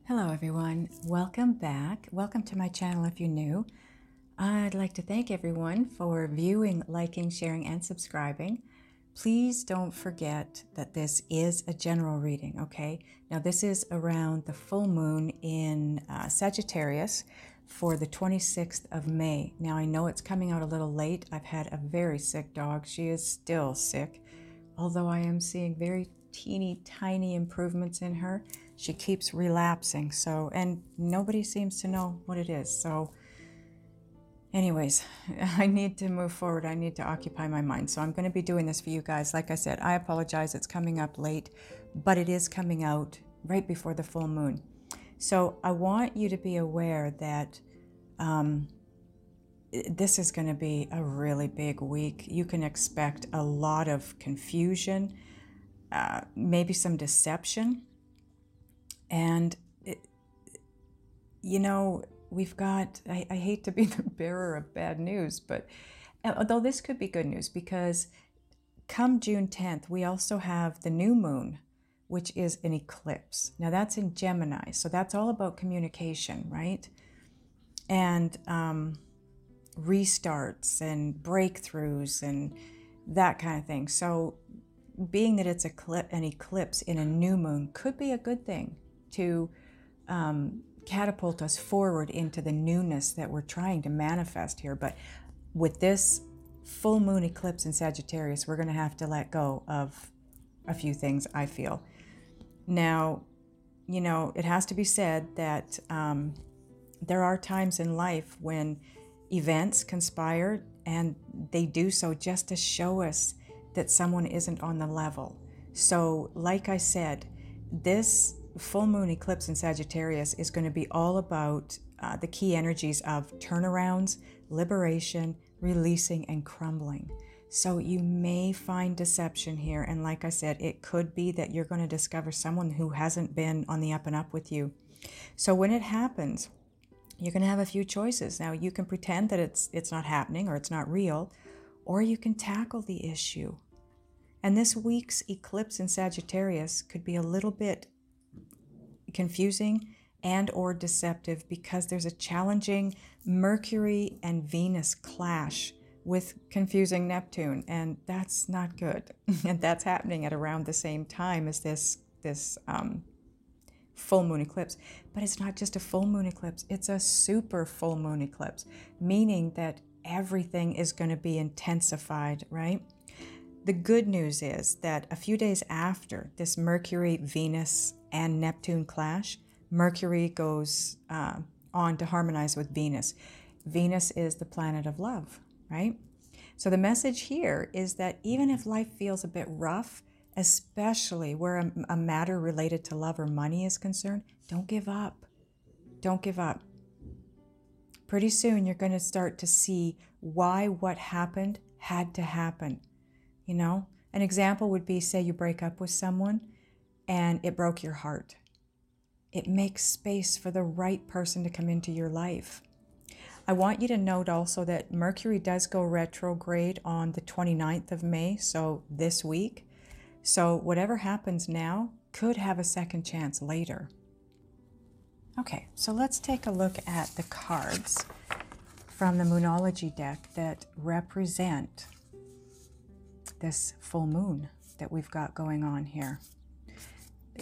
Hello everyone, welcome back. Welcome to my channel if you're new. I'd like to thank everyone for viewing, liking, sharing, and subscribing. Please don't forget that this is a general reading, okay? Now this is around the full moon in Sagittarius for the 26th of May. Now I know it's coming out a little late. I've had a very sick dog. She is still sick, although I am seeing very teeny tiny improvements in her. She keeps relapsing, and nobody seems to know what it is. So anyways, I need to move forward. I need to occupy my mind. So I'm going to be doing this for you guys. Like I said, I apologize. It's coming up late, but it is coming out right before the full moon. So I want you to be aware that this is going to be a really big week. You can expect a lot of confusion, maybe some deception. And, we've got, I hate to be the bearer of bad news, but although this could be good news, because come June 10th, we also have the new moon, which is an eclipse. Now that's in Gemini, so that's all about communication, right? And restarts and breakthroughs and that kind of thing. So being that it's an eclipse in a new moon could be a good thing to catapult us forward into the newness that we're trying to manifest here. But with this full moon eclipse in Sagittarius, we're going to have to let go of a few things, I feel. Now, it has to be said that there are times in life when events conspire, and they do so just to show us that someone isn't on the level. So, like I said, this full moon eclipse in Sagittarius is going to be all about the key energies of turnarounds, liberation, releasing, and crumbling. So you may find deception here. And like I said, it could be that you're going to discover someone who hasn't been on the up and up with you. So when it happens, you're going to have a few choices. Now, you can pretend that it's not happening or it's not real, or you can tackle the issue. And this week's eclipse in Sagittarius could be a little bit confusing and or deceptive because there's a challenging Mercury and Venus clash with confusing Neptune, and that's not good. And that's happening at around the same time as this full moon eclipse. But it's not just a full moon eclipse, it's a super full moon eclipse, meaning that everything is going to be intensified, right? The good news is that a few days after this Mercury, Venus, and Neptune clash, Mercury goes on to harmonize with Venus. Venus is the planet of love, right? So the message here is that even if life feels a bit rough, especially where a matter related to love or money is concerned, don't give up. Don't give up. Pretty soon you're going to start to see why what happened had to happen. An example would be, say you break up with someone and it broke your heart. It makes space for the right person to come into your life. I want you to note also that Mercury does go retrograde on the 29th of May, so this week. So whatever happens now could have a second chance later. Okay, so let's take a look at the cards from the Moonology deck that represent this full moon that we've got going on here.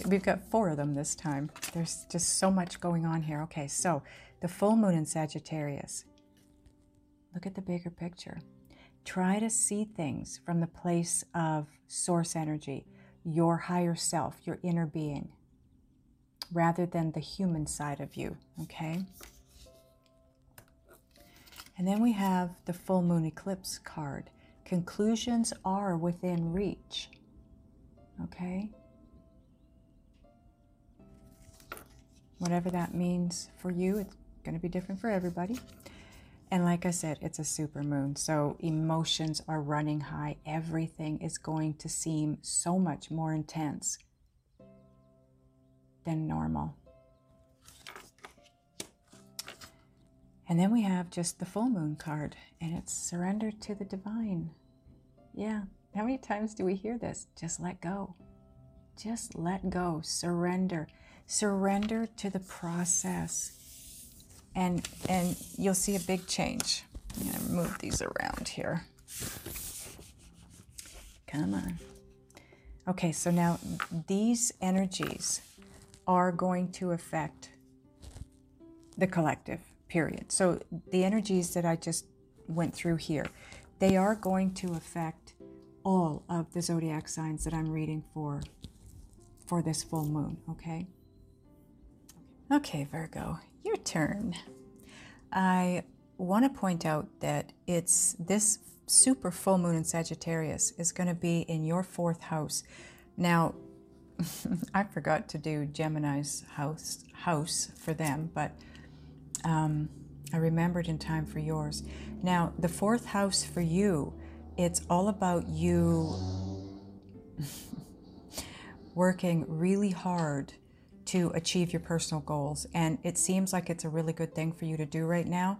We've got 4 of them this time. There's just so much going on here. Okay, so the full moon in Sagittarius. Look at the bigger picture. Try to see things from the place of source energy, your higher self, your inner being, rather than the human side of you, okay? And then we have the full moon eclipse card. Conclusions are within reach, okay? Whatever that means for you, it's going to be different for everybody. And like I said, it's a super moon, so emotions are running high. Everything is going to seem so much more intense than normal. And then we have just the full moon card, and it's surrender to the divine. Yeah, how many times do we hear this? Just let go. Just let go, surrender. Surrender to the process, and you'll see a big change. I'm going to move these around here. Come on. Okay, so now these energies are going to affect the collective, period. So the energies that I just went through here, they are going to affect all of the zodiac signs that I'm reading for this full moon, okay? Okay, Virgo, your turn. I want to point out that it's this super full moon in Sagittarius is going to be in your 4th house. Now, I forgot to do Gemini's house for them, but I remembered in time for yours. Now, the 4th house for you, it's all about you working really hard to achieve your personal goals. And it seems like it's a really good thing for you to do right now.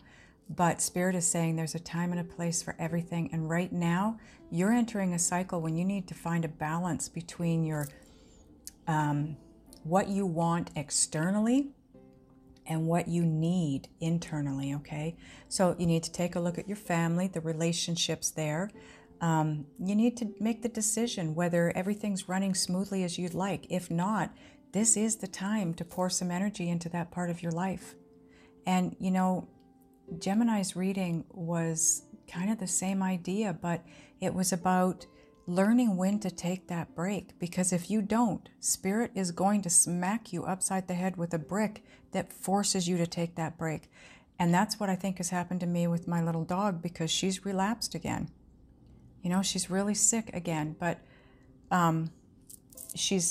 But Spirit is saying there's a time and a place for everything. And right now, you're entering a cycle when you need to find a balance between your what you want externally and what you need internally, okay? So you need to take a look at your family, the relationships there. You need to make the decision whether everything's running smoothly as you'd like. If not, this is the time to pour some energy into that part of your life. And, you know, Gemini's reading was kind of the same idea, but it was about learning when to take that break. Because if you don't, Spirit is going to smack you upside the head with a brick that forces you to take that break. And that's what I think has happened to me with my little dog, because she's relapsed again. You know, she's really sick again, but she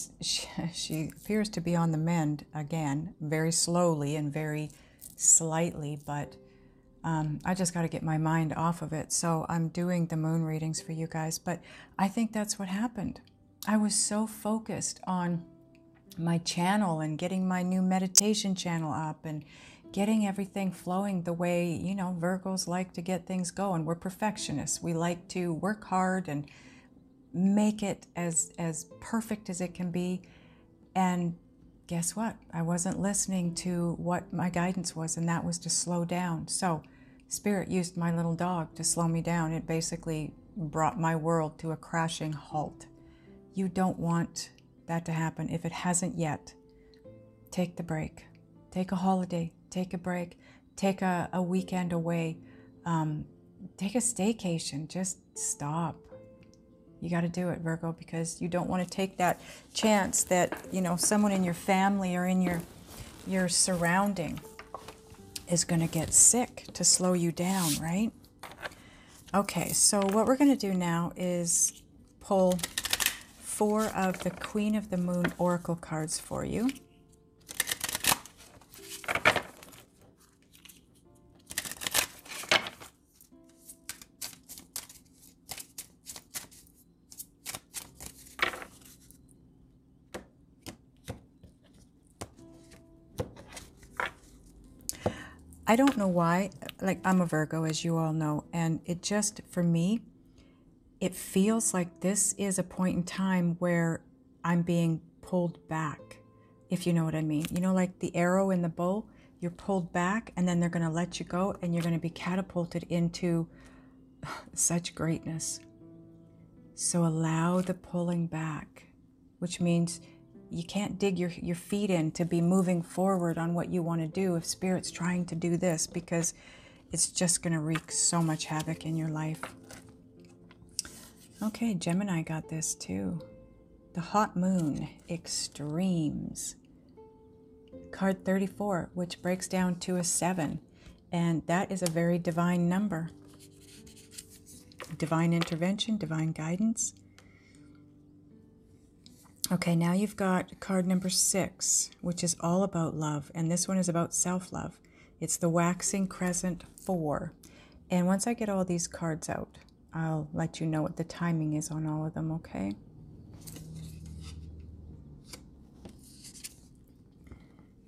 appears to be on the mend again, very slowly and very slightly, but I just got to get my mind off of it. So I'm doing the moon readings for you guys, but I think that's what happened. I was so focused on my channel and getting my new meditation channel up and getting everything flowing the way, you know, Virgos like to get things going. We're perfectionists. We like to work hard and make it as perfect as it can be. And guess what? I wasn't listening to what my guidance was, and that was to slow down. So Spirit used my little dog to slow me down. It basically brought my world to a crashing halt. You don't want that to happen. If it hasn't yet, take the break. Take a holiday. Take a break. Take a weekend away. Take a staycation. Just stop. You got to do it, Virgo, because you don't want to take that chance that, you know, someone in your family or in your surrounding is going to get sick to slow you down, right? Okay, so what we're going to do now is pull 4 of the Queen of the Moon Oracle cards for you. I don't know why, like I'm a Virgo, as you all know, and it just, for me, it feels like this is a point in time where I'm being pulled back, if you know what I mean. You know, like the arrow in the bow, you're pulled back and then they're going to let you go and you're going to be catapulted into such greatness. So allow the pulling back, which means you can't dig your feet in to be moving forward on what you want to do if Spirit's trying to do this, because it's just going to wreak so much havoc in your life. Okay, Gemini got this too. The Hot Moon, Extremes. Card 34, which breaks down to a 7. And that is a very divine number. Divine intervention, divine guidance. Okay, now you've got card number 6, which is all about love. And this one is about self-love. It's the Waxing Crescent 4. And once I get all these cards out, I'll let you know what the timing is on all of them, okay?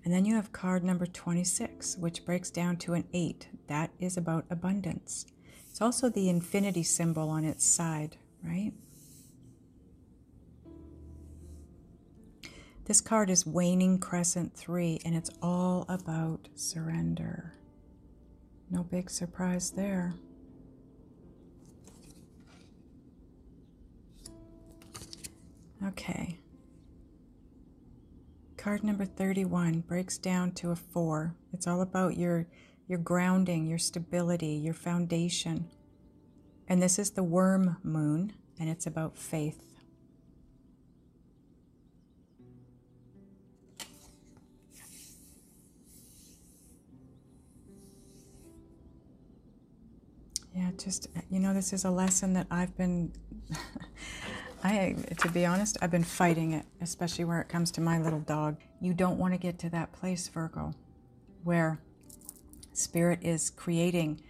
And then you have card number 26, which breaks down to an 8. That is about abundance. It's also the infinity symbol on its side, right? This card is Waning Crescent 3, and it's all about surrender. No big surprise there. Okay. Card number 31 breaks down to a 4. It's all about your grounding, your stability, your foundation. And this is the worm moon, and it's about faith. Yeah, just, you know, this is a lesson that I've been, to be honest, I've been fighting it, especially where it comes to my little dog. You don't want to get to that place, Virgo, where Spirit is creating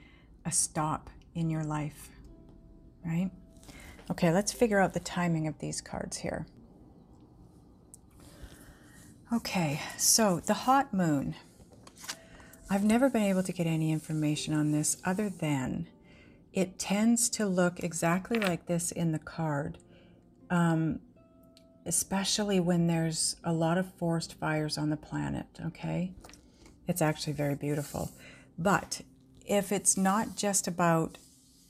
a stop in your life, right? Okay, let's figure out the timing of these cards here. Okay, so the hot moon. I've never been able to get any information on this other than it tends to look exactly like this in the card, especially when there's a lot of forest fires on the planet, okay? It's actually very beautiful. But if it's not just about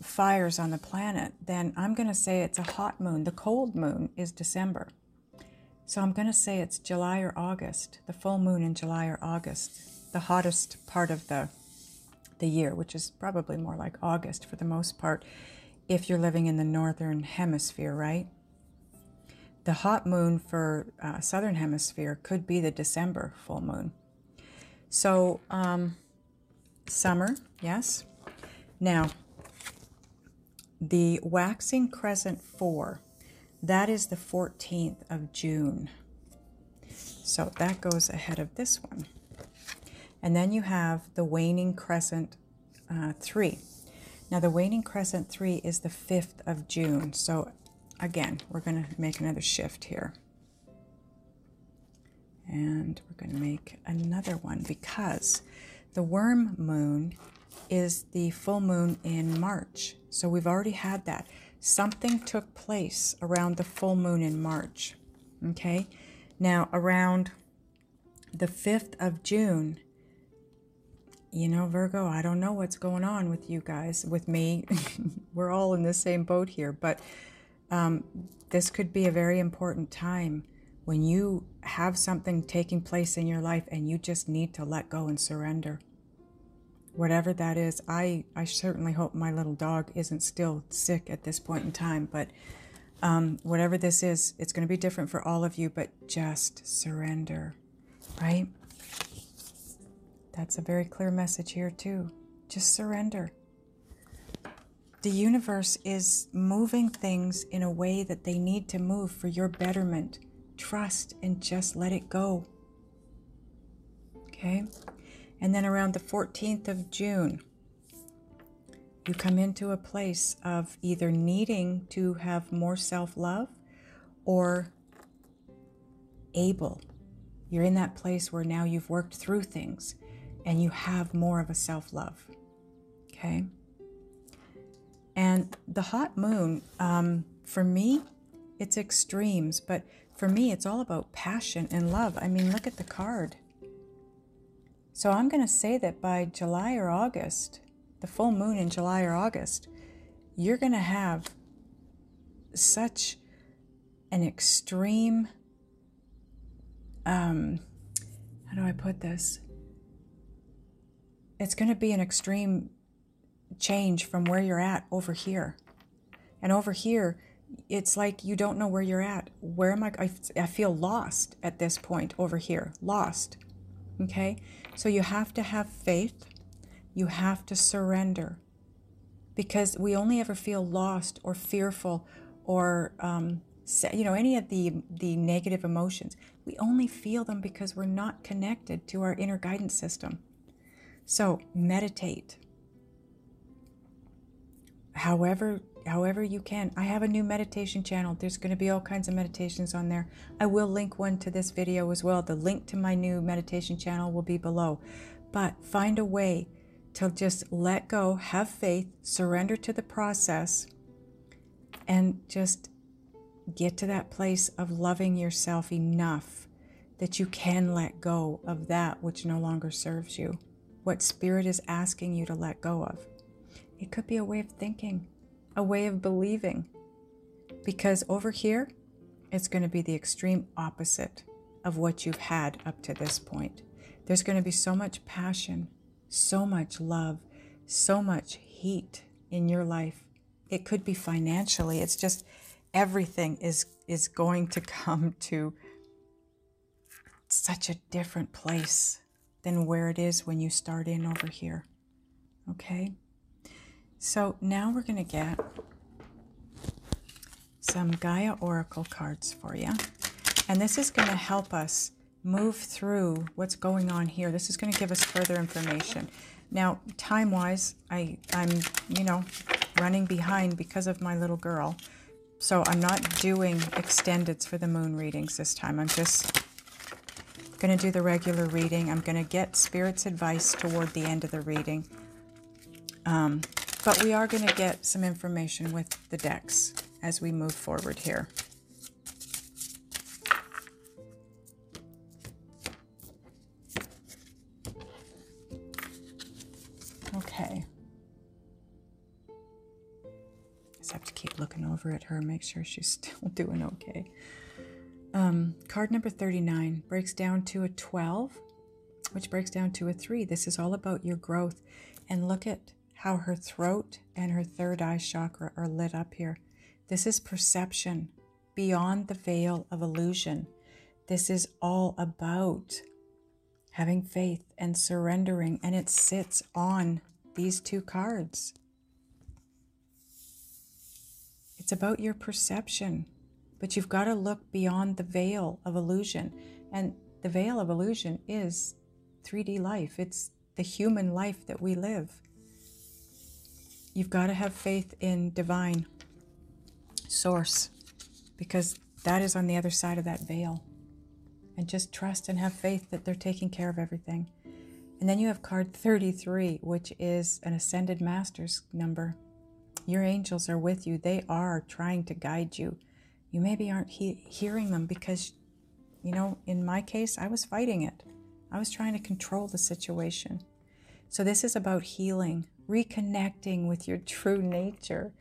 fires on the planet, then I'm going to say it's a hot moon. The cold moon is December. So I'm going to say it's July or August, the full moon in July or August, the hottest part of the year, which is probably more like August for the most part, if you're living in the northern hemisphere, right? The hot moon for southern hemisphere could be the December full moon. So summer, yes. Now, the waxing crescent 4, that is the 14th of June. So that goes ahead of this one. And then you have the waning crescent 3. Now the waning crescent 3 is the 5th of June. So again, we're going to make another shift here. And we're going to make another one because the worm moon is the full moon in March. So we've already had that. Something took place around the full moon in March. Okay? Now around the 5th of June, you know, Virgo, I don't know what's going on with you guys, with me. We're all in the same boat here. But this could be a very important time when you have something taking place in your life and you just need to let go and surrender. Whatever that is, I certainly hope my little dog isn't still sick at this point in time. But whatever this is, it's going to be different for all of you, but just surrender, right? That's a very clear message here too. Just surrender. The universe is moving things in a way that they need to move for your betterment. Trust and just let it go. Okay? And then around the 14th of June, you come into a place of either needing to have more self-love or able. You're in that place where now you've worked through things and you have more of a self-love. Okay? And the hot moon, for me, it's extremes, but for me, it's all about passion and love. I mean, look at the card. So I'm going to say that by July or August, the full moon in July or August, you're going to have such an extreme, how do I put this? It's going to be an extreme change from where you're at over here. And over here, it's like you don't know where you're at. Where am I feel lost at this point over here. Lost. Okay? So you have to have faith. You have to surrender. Because we only ever feel lost or fearful or, any of the negative emotions. We only feel them because we're not connected to our inner guidance system. So meditate. However you can. I have a new meditation channel. There's going to be all kinds of meditations on there. I will link one to this video as well. The link to my new meditation channel will be below. But find a way to just let go, have faith, surrender to the process, and just get to that place of loving yourself enough that you can let go of that which no longer serves you, what Spirit is asking you to let go of. It could be a way of thinking, a way of believing, because over here, it's going to be the extreme opposite of what you've had up to this point. There's going to be so much passion, so much love, so much heat in your life. It could be financially. It's just everything is going to come to such a different place than where it is when you start in over here. Okay? So now we're going to get some Gaia Oracle cards for you. And this is going to help us move through what's going on here. This is going to give us further information. Now, time-wise, I'm, running behind because of my little girl. So I'm not doing extendeds for the moon readings this time. I'm just going to do the regular reading. I'm going to get Spirit's advice toward the end of the reading. But we are going to get some information with the decks as we move forward here. Okay. Just have to keep looking over at her, make sure she's still doing okay. Card number 39 breaks down to a 12, which breaks down to a 3. This is all about your growth. And look at how her throat and her third eye chakra are lit up here. This is perception beyond the veil of illusion. This is all about having faith and surrendering, and it sits on these two cards. It's about your perception, but you've got to look beyond the veil of illusion. And the veil of illusion is 3D life. It's the human life that we live. You've got to have faith in divine source, because that is on the other side of that veil. And just trust and have faith that they're taking care of everything. And then you have card 33, which is an Ascended Master's number. Your angels are with you. They are trying to guide you. You maybe aren't hearing them because, in my case, I was fighting it. I was trying to control the situation. So this is about healing, reconnecting with your true nature.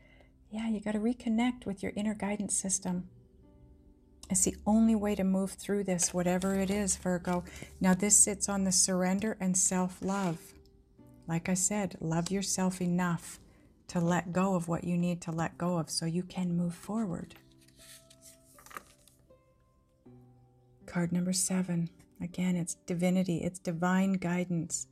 Yeah, you got to reconnect with your inner guidance system. It's the only way to move through this, whatever it is, Virgo. Now, this sits on the surrender and self-love. Like I said, love yourself enough to let go of what you need to let go of so you can move forward. Card number 7. Again, it's divinity. It's divine guidance.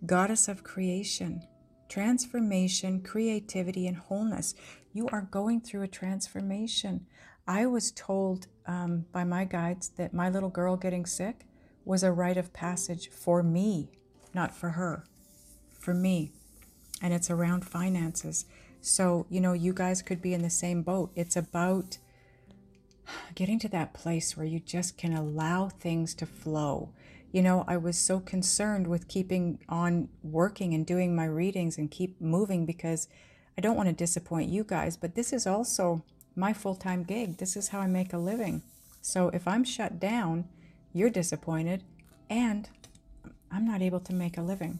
Goddess of creation, transformation, creativity, and wholeness. You are going through a transformation. I was told by my guides that my little girl getting sick was a rite of passage for me, not for her, for me. And it's around finances. So, you guys could be in the same boat. It's about getting to that place where you just can allow things to flow. I was so concerned with keeping on working and doing my readings and keep moving because I don't want to disappoint you guys, but this is also my full-time gig. This is how I make a living. So if I'm shut down, you're disappointed and I'm not able to make a living.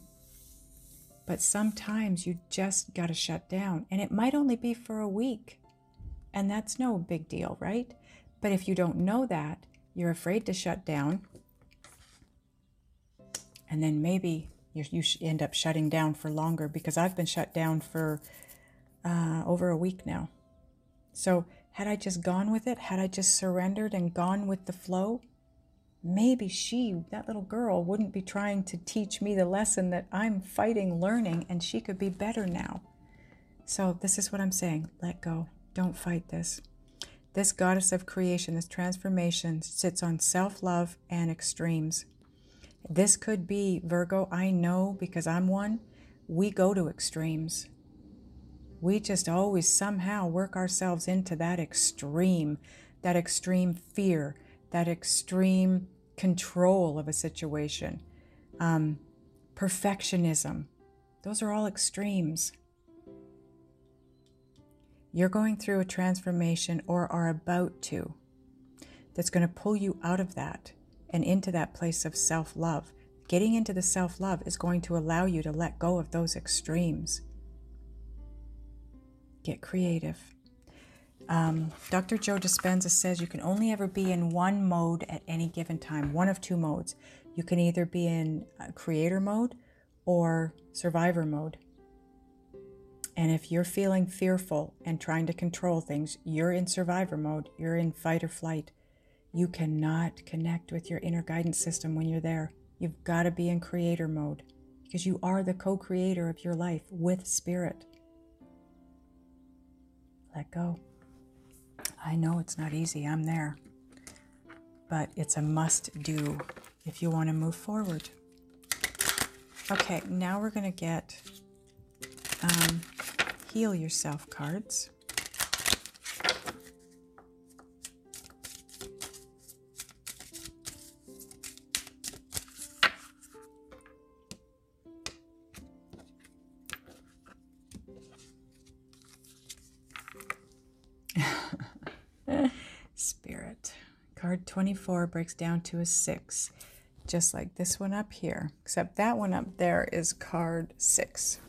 But sometimes you just got to shut down, and it might only be for a week. And that's no big deal, right? But if you don't know that, you're afraid to shut down. And then maybe you end up shutting down for longer, because I've been shut down for over a week now. So had I just gone with it, had I just surrendered and gone with the flow, maybe that little girl, wouldn't be trying to teach me the lesson that I'm fighting learning, and she could be better now. So this is what I'm saying. Let go. Don't fight this. This goddess of creation, this transformation, sits on self-love and extremes. This could be, Virgo, I know because I'm one, we go to extremes. We just always somehow work ourselves into that extreme fear, that extreme control of a situation, perfectionism. Those are all extremes. You're going through a transformation, or are about to, that's going to pull you out of that. and into that place of self-love. Getting into the self-love is going to allow you to let go of those extremes. Get creative. Dr. Joe Dispenza says you can only ever be in one mode at any given time, one of two modes. You can either be in creator mode or survivor mode. And if you're feeling fearful and trying to control things, you're in survivor mode. You're in fight or flight. You cannot connect with your inner guidance system when you're there. You've got to be in creator mode because you are the co-creator of your life with spirit. Let go. I know it's not easy. I'm there. But it's a must-do if you want to move forward. Okay, now we're going to get Heal Yourself cards. Spirit. Card 24 breaks down to a 6, just like this one up here, except that one up there is card 6.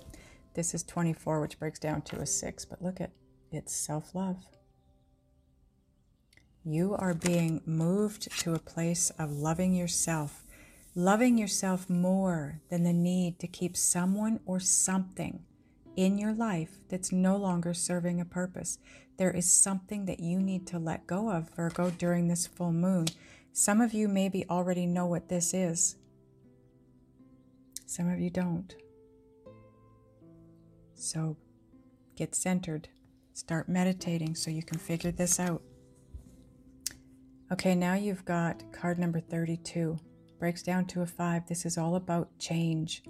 This is 24, which breaks down to a 6, but look at it's self-love. You are being moved to a place of loving yourself more than the need to keep someone or something in your life that's no longer serving a purpose. There is something that you need to let go of, Virgo, during this full moon. Some of you maybe already know what this is. Some of you don't. So get centered. Start meditating so you can figure this out. Okay, now you've got card number 32. Breaks down to a 5. This is all about change.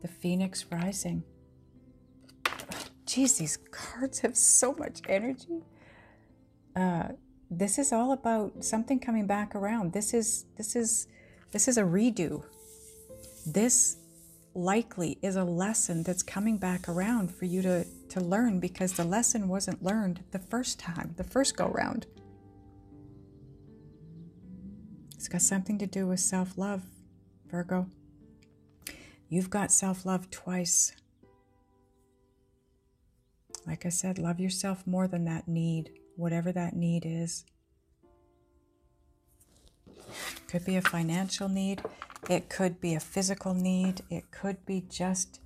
The Phoenix rising. Geez, these cards have so much energy. This is all about something coming back around. This is a redo. This likely is a lesson that's coming back around for you to learn, because the lesson wasn't learned the first time, the first go round. It's got something to do with self-love, Virgo. You've got self-love twice. Like I said, love yourself more than that need, whatever that need is. Could be a financial need. It could be a physical need. It could be just,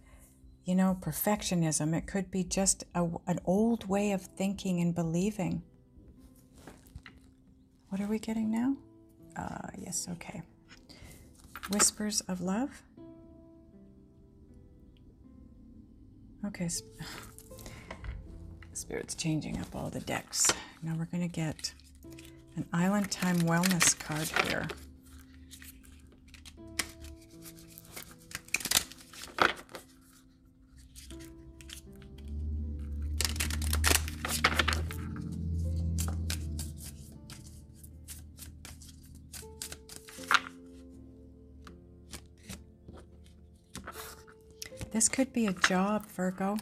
perfectionism. It could be just an old way of thinking and believing. What are we getting now? Yes, okay. Whispers of love. Okay. Spirit's changing up all the decks. Now we're going to get an Island Time Wellness card here. This could be a job, Virgo.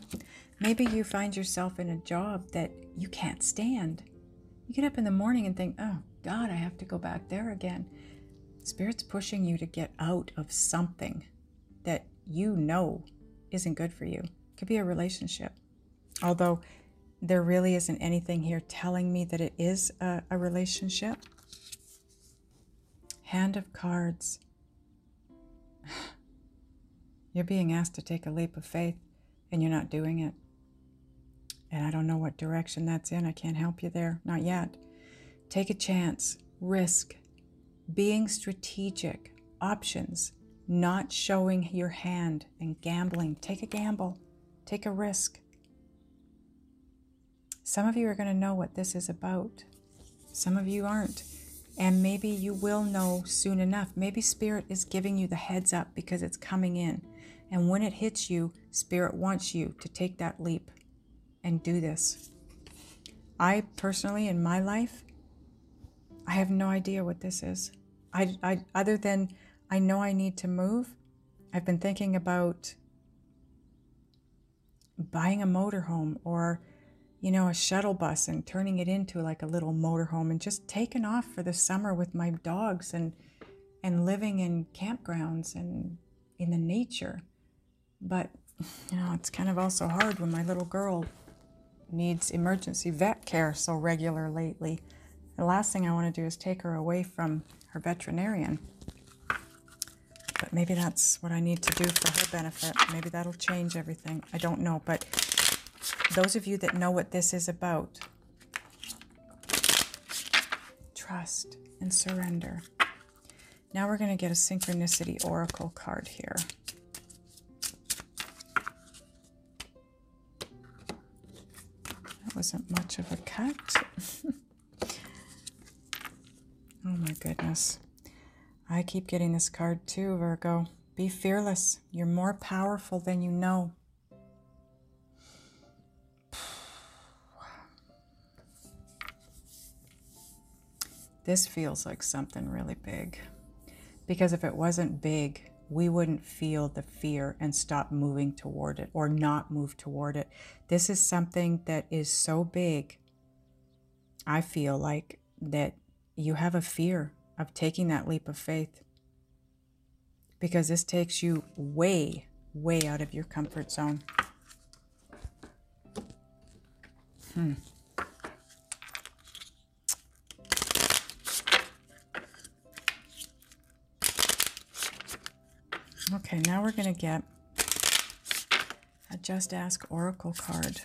Maybe you find yourself in a job that you can't stand. You get up in the morning and think, oh God, I have to go back there again. Spirit's pushing you to get out of something that you know isn't good for you. It could be a relationship. Although there really isn't anything here telling me that it is a relationship. Hand of Cards. You're being asked to take a leap of faith and you're not doing it. And I don't know what direction that's in. I can't help you there. Not yet. Take a chance. Risk. Being strategic. Options. Not showing your hand and gambling. Take a gamble. Take a risk. Some of you are going to know what this is about. Some of you aren't. And maybe you will know soon enough. Maybe Spirit is giving you the heads up because it's coming in. And when it hits you, Spirit wants you to take that leap and do this. I personally, in my life, I have no idea what this is. Other than I know I need to move. I've been thinking about buying a motorhome or, a shuttle bus and turning it into like a little motorhome and just taking off for the summer with my dogs and and living in campgrounds and in the nature. But, you know, it's kind of also hard when my little girl needs emergency vet care so regular lately. The last thing I want to do is take her away from her veterinarian. But maybe that's what I need to do for her benefit. Maybe that'll change everything. I don't know. But those of you that know what this is about, trust and surrender. Now we're going to get a synchronicity oracle card here. That wasn't much of a cut. Oh my goodness. I keep getting this card too, Virgo. Be fearless. You're more powerful than you know. This feels like something really big. Because if it wasn't big, we wouldn't feel the fear and stop moving toward it or not move toward it. This is something that is so big. I feel like that you have a fear of taking that leap of faith. Because this takes you way, way out of your comfort zone. Okay, now we're going to get a Just Ask Oracle card.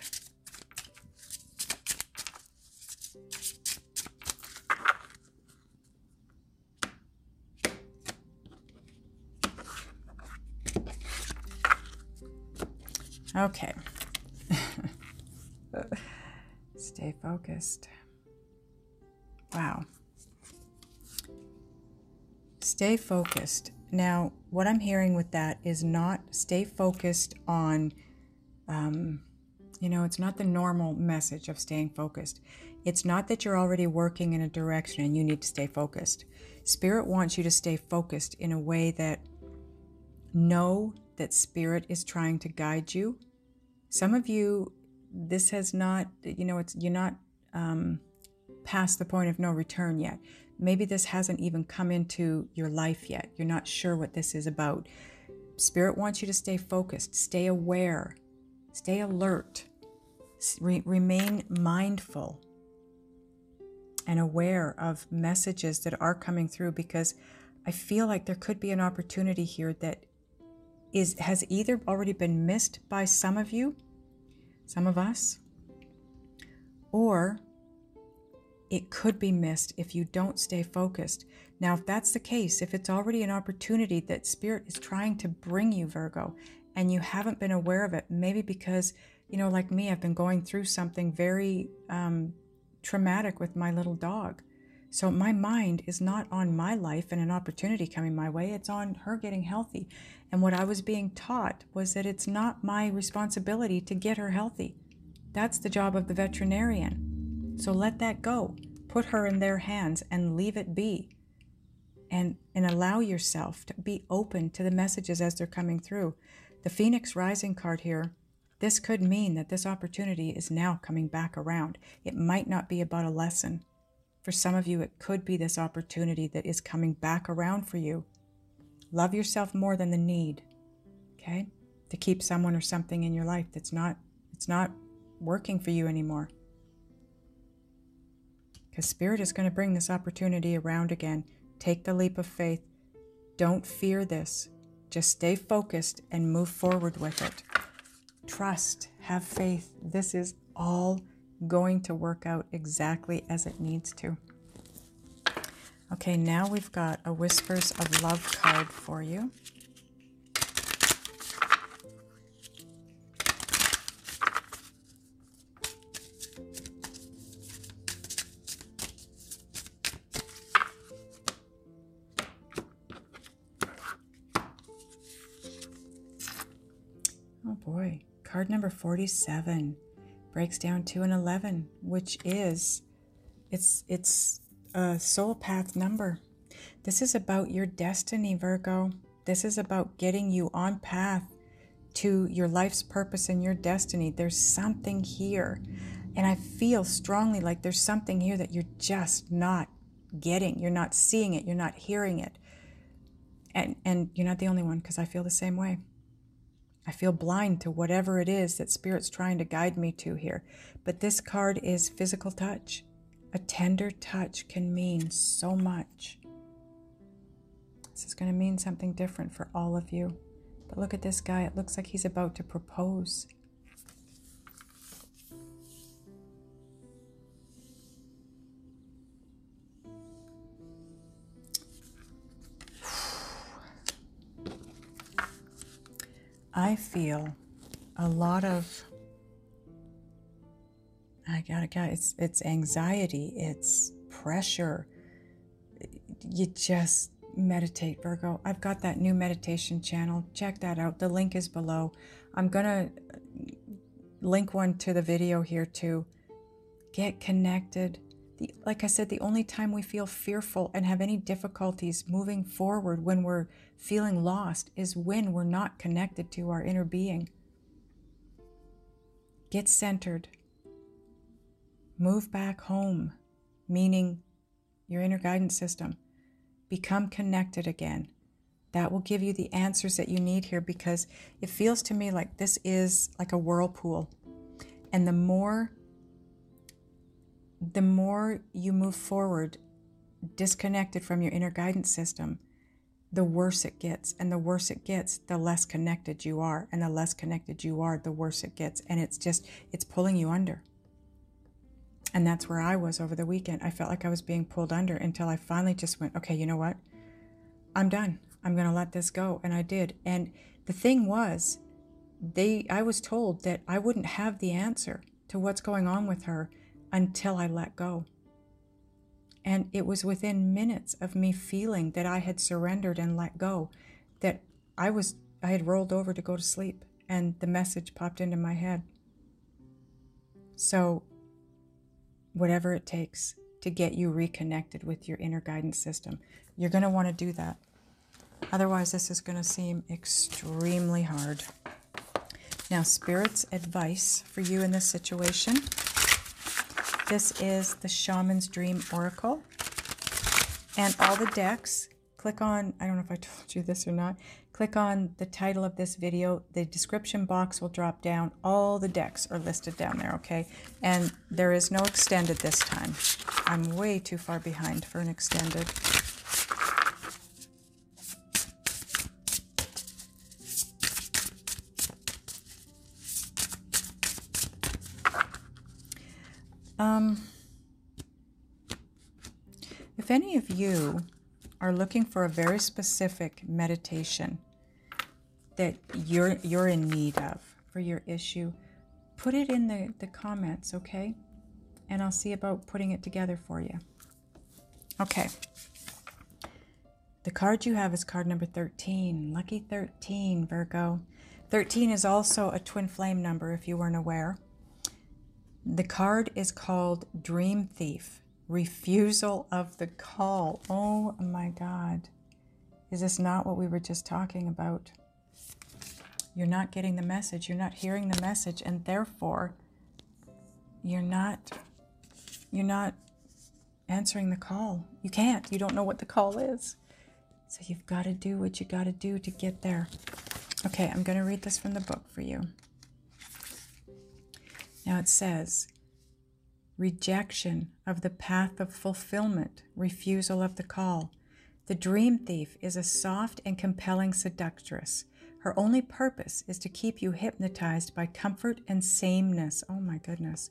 Okay. Stay focused. Wow. Stay focused. Now, what I'm hearing with that is not stay focused on, it's not the normal message of staying focused. It's not that you're already working in a direction and you need to stay focused. Spirit wants you to stay focused in a way that know that Spirit is trying to guide you. Some of you, this has not, you're not past the point of no return yet. Maybe this hasn't even come into your life yet. You're not sure what this is about. Spirit wants you to stay focused, stay aware, stay alert, remain mindful and aware of messages that are coming through, because I feel like there could be an opportunity here that has either already been missed by some of you, some of us, or it could be missed if you don't stay focused. Now, if that's the case, if it's already an opportunity that Spirit is trying to bring you, Virgo, and you haven't been aware of it, maybe because, like me, I've been going through something very traumatic with my little dog. So my mind is not on my life and an opportunity coming my way. It's on her getting healthy. And what I was being taught was that it's not my responsibility to get her healthy. That's the job of the veterinarian. So let that go. Put her in their hands and leave it be. And allow yourself to be open to the messages as they're coming through. The Phoenix Rising card here, this could mean that this opportunity is now coming back around. It might not be about a lesson. For some of you, it could be this opportunity that is coming back around for you. Love yourself more than the need, okay? To keep someone or something in your life it's not working for you anymore. Because Spirit is going to bring this opportunity around again. Take the leap of faith. Don't fear this. Just stay focused and move forward with it. Trust, have faith. This is all going to work out exactly as it needs to. Okay, now we've got a Whispers of Love card for you. Oh boy, card number 47 breaks down to an 11, which is, it's a soul path number. This is about your destiny, Virgo. This is about getting you on path to your life's purpose and your destiny. There's something here. And I feel strongly like there's something here that you're just not getting. You're not seeing it. You're not hearing it. And you're not the only one, because I feel the same way. I feel blind to whatever it is that Spirit's trying to guide me to here. But this card is physical touch. A tender touch can mean so much. This is going to mean something different for all of you. But look at this guy. It looks like he's about to propose. I feel a lot of, it's anxiety, it's pressure. You just meditate, Virgo. I've got that new meditation channel. Check that out. The link is below. I'm going to link one to the video here too. Get connected. Like I said, the only time we feel fearful and have any difficulties moving forward when we're feeling lost is when we're not connected to our inner being. Get centered. Move back home, meaning your inner guidance system. Become connected again. That will give you the answers that you need here, because it feels to me like this is like a whirlpool. And the more you move forward disconnected from your inner guidance system, the worse it gets. And the worse it gets, the less connected you are. And the less connected you are, the worse it gets. And it's pulling you under. And that's where I was over the weekend. I felt like I was being pulled under until I finally just went, okay, you know what? I'm done. I'm going to let this go. And I did. And the thing was, I was told that I wouldn't have the answer to what's going on with her until I let go. And it was within minutes of me feeling that I had surrendered and let go that I had rolled over to go to sleep, and the message popped into my head. So whatever it takes to get you reconnected with your inner guidance system, you're going to want to do that. Otherwise, this is going to seem extremely hard. Now, Spirit's advice for you in this situation. This is the Shaman's Dream Oracle. And all the decks, click on, I don't know if I told you this or not, click on the title of this video. The description box will drop down. All the decks are listed down there, okay? And there is no extended this time. I'm way too far behind for an extended. If any of you are looking for a very specific meditation that you're in need of for your issue, put it in the comments, okay? And I'll see about putting it together for you. Okay. The card you have is card number 13. Lucky 13, Virgo. 13 is also a twin flame number, if you weren't aware. The card is called Dream Thief. Refusal of the call. Oh my God. Is this not what we were just talking about? You're not getting the message. You're not hearing the message. And therefore, you're not answering the call. You can't. You don't know what the call is. So you've got to do what you got to do to get there. Okay, I'm going to read this from the book for you. Now it says, rejection of the path of fulfillment, refusal of the call. The dream thief is a soft and compelling seductress. Her only purpose is to keep you hypnotized by comfort and sameness. Oh my goodness.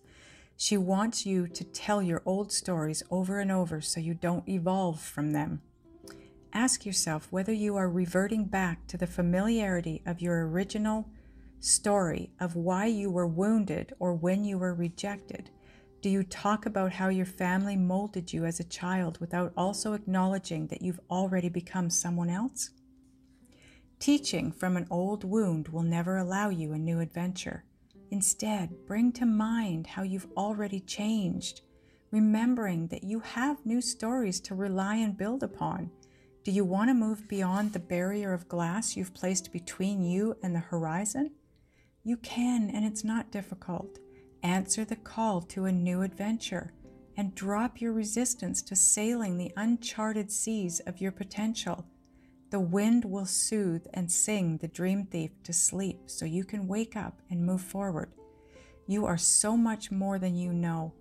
She wants you to tell your old stories over and over so you don't evolve from them. Ask yourself whether you are reverting back to the familiarity of your original story of why you were wounded or when you were rejected. Do you talk about how your family molded you as a child without also acknowledging that you've already become someone else? Teaching from an old wound will never allow you a new adventure. Instead, bring to mind how you've already changed, remembering that you have new stories to rely and build upon. Do you want to move beyond the barrier of glass you've placed between you and the horizon? You can, and it's not difficult. Answer the call to a new adventure and drop your resistance to sailing the uncharted seas of your potential. The wind will soothe and sing the dream thief to sleep so you can wake up and move forward. You are so much more than you know.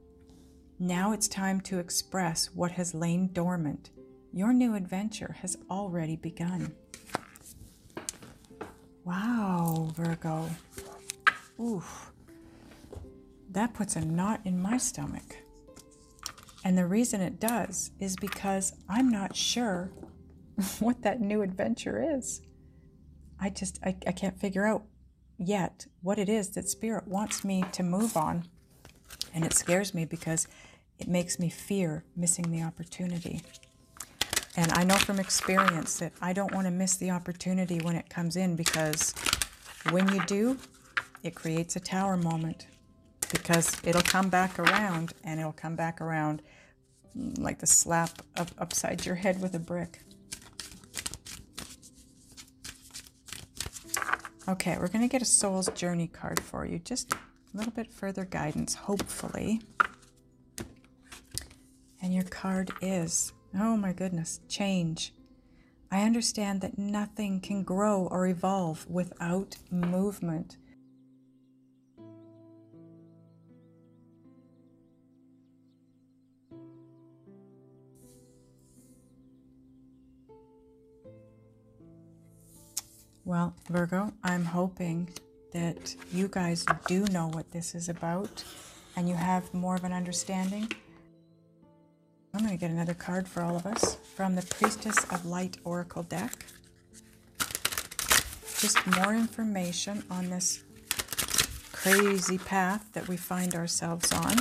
Now it's time to express what has lain dormant. Your new adventure has already begun. Wow, Virgo. Oof. That puts a knot in my stomach. And the reason it does is because I'm not sure what that new adventure is. I can't figure out yet what it is that Spirit wants me to move on. And it scares me because it makes me fear missing the opportunity. And I know from experience that I don't want to miss the opportunity when it comes in, because when you do, it creates a tower moment, because it'll come back around, and it'll come back around like the slap upside your head with a brick. Okay, we're going to get a Soul's Journey card for you. Just a little bit further guidance, hopefully. And your card is, oh my goodness, change. I understand that nothing can grow or evolve without movement. Well, Virgo, I'm hoping that you guys do know what this is about and you have more of an understanding. I'm going to get another card for all of us from the Priestess of Light Oracle deck. Just more information on this crazy path that we find ourselves on.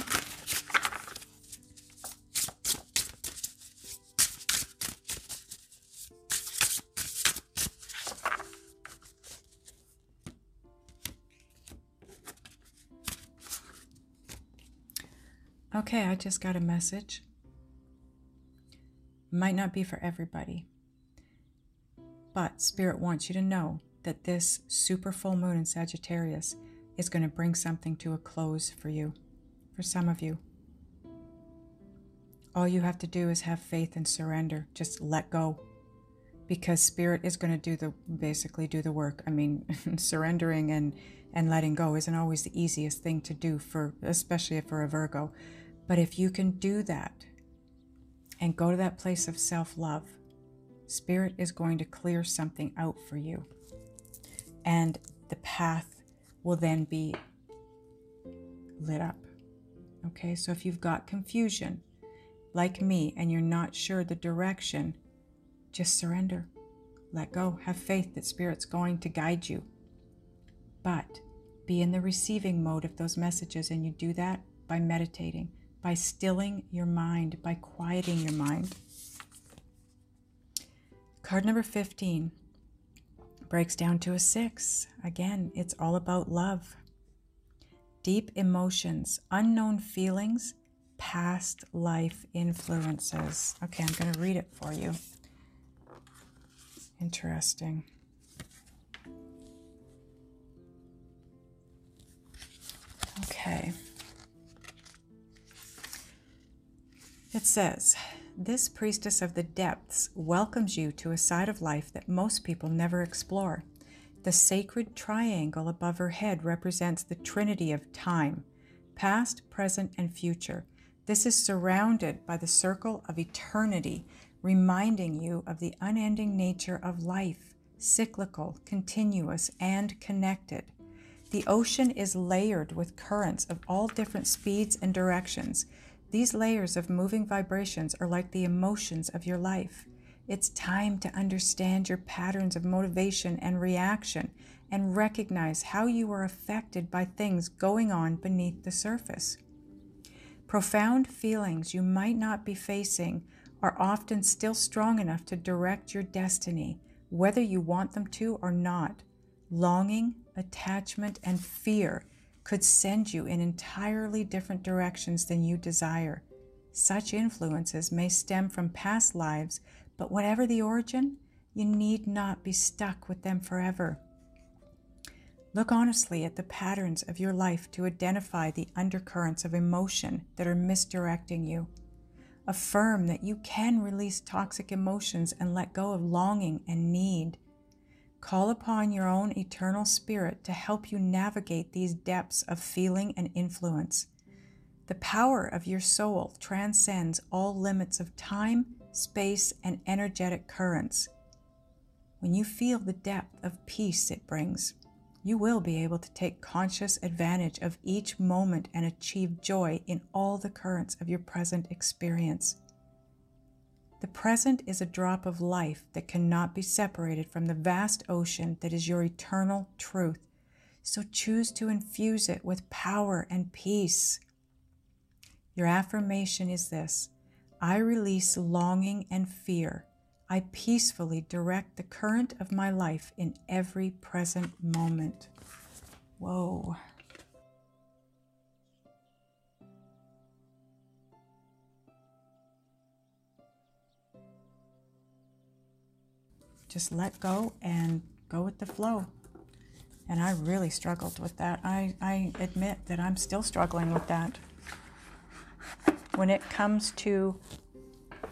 Okay, I just got a message. Might not be for everybody, but Spirit wants you to know that this super full moon in Sagittarius is going to bring something to a close for you, for some of you. All you have to do is have faith and surrender. Just let go, because Spirit is going to basically do the work. I mean, surrendering and letting go isn't always the easiest thing to do, especially for a Virgo. But if you can do that and go to that place of self-love, Spirit is going to clear something out for you. And the path will then be lit up. Okay, so if you've got confusion, like me, and you're not sure the direction, just surrender. Let go. Have faith that Spirit's going to guide you. But be in the receiving mode of those messages, and you do that by meditating, by stilling your mind, by quieting your mind. Card number 15 breaks down to a 6. Again, it's all about love. Deep emotions, unknown feelings, past life influences. Okay, I'm going to read it for you. Interesting. Okay. It says, this priestess of the depths welcomes you to a side of life that most people never explore. The sacred triangle above her head represents the trinity of time, past, present, and future. This is surrounded by the circle of eternity, reminding you of the unending nature of life, cyclical, continuous, and connected. The ocean is layered with currents of all different speeds and directions. These layers of moving vibrations are like the emotions of your life. It's time to understand your patterns of motivation and reaction and recognize how you are affected by things going on beneath the surface. Profound feelings you might not be facing are often still strong enough to direct your destiny, whether you want them to or not. Longing, attachment, and fear could send you in entirely different directions than you desire. Such influences may stem from past lives, but whatever the origin, you need not be stuck with them forever. Look honestly at the patterns of your life to identify the undercurrents of emotion that are misdirecting you. Affirm that you can release toxic emotions and let go of longing and need. Call upon your own eternal spirit to help you navigate these depths of feeling and influence. The power of your soul transcends all limits of time, space, and energetic currents. When you feel the depth of peace it brings, you will be able to take conscious advantage of each moment and achieve joy in all the currents of your present experience. The present is a drop of life that cannot be separated from the vast ocean that is your eternal truth, so choose to infuse it with power and peace. Your affirmation is this: I release longing and fear. I peacefully direct the current of my life in every present moment. Whoa. Just let go and go with the flow. And I really struggled with that. I admit that I'm still struggling with that. When it comes to,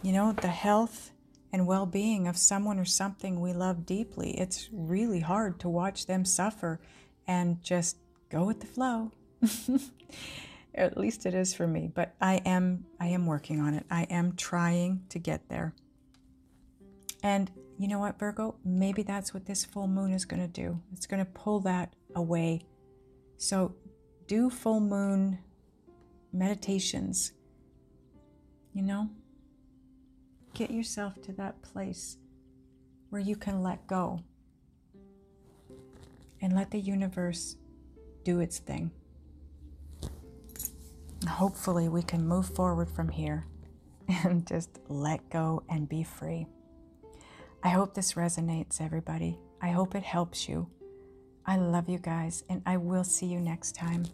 the health and well-being of someone or something we love deeply, it's really hard to watch them suffer and just go with the flow. At least it is for me, but I am working on it. I am trying to get there. And you know what, Virgo? Maybe that's what this full moon is going to do. It's going to pull that away. So do full moon meditations. Get yourself to that place where you can let go and let the universe do its thing. Hopefully we can move forward from here and just let go and be free. I hope this resonates, everybody. I hope it helps you. I love you guys, and I will see you next time.